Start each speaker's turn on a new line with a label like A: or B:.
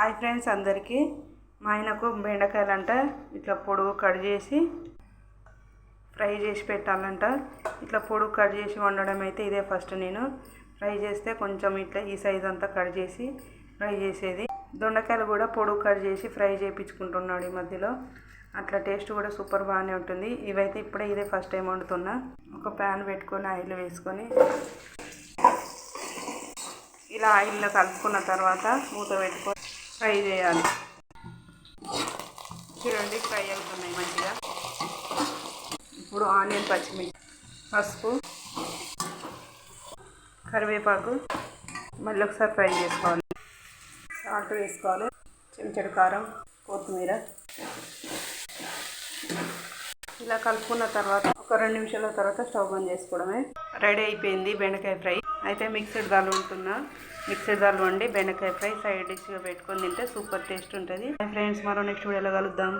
A: Hi friends అందరికీ. మా ఆయనకు బెండకాయలంట ఇట్లా పొడుగు కట్ చేసి ఫ్రై చేసి పెట్టాలంట. ఇట్లా పొడుగు కట్ చేసి వండడం అయితే ఇదే ఫస్ట్. నేను ఫ్రై చేస్తే కొంచెం ఇట్లా ఈ సైజ్ అంతా కట్ చేసి ఫ్రై చేసేది. దొండకాయలు కూడా పొడుగు కట్ చేసి ఫ్రై చేయించుకుంటున్నాడు ఈ మధ్యలో. అట్లా టేస్ట్ కూడా సూపర్ బాగానే ఉంటుంది. ఇవైతే ఇప్పుడే ఇదే ఫస్ట్ టైం వండుతున్నా. ఒక ప్యాన్ పెట్టుకొని ఆయిల్ వేసుకొని ఇలా ఆయిల్లో కలుపుకున్న తర్వాత మూత పెట్టుకొని ఫ్రై చేయాలి. చూడండి ఫ్రై అవుతున్నాయి మంచిగా. ఇప్పుడు ఆనియన్, పచ్చిమిర్చి, పసుపు, కరివేపాకు మళ్ళీ ఒకసారి ఫ్రై చేసుకోవాలి. సాల్ట్ వేసుకోవాలి, చెంచాడు కారం, కొత్తిమీర. ఇలా కలుపుకున్న తర్వాత ఒక 2 నిమిషాల తర్వాత స్టవ్ బంద్ చేసుకోవడమే. రెడీ అయిపోయింది బెండకాయ ఫ్రై. అయితే మిక్స్డ్ దాల్ ఉంటున్నా. మిక్స్డ్ దాల్ వండి బెండకాయ ఫ్రై సైడ్ డిష్గా పెట్టుకొని తింటే సూపర్ టేస్ట్ ఉంటుంది. ఫ్రెండ్స్ మరో నెక్స్ట్ వీడియోలో కలుద్దాం.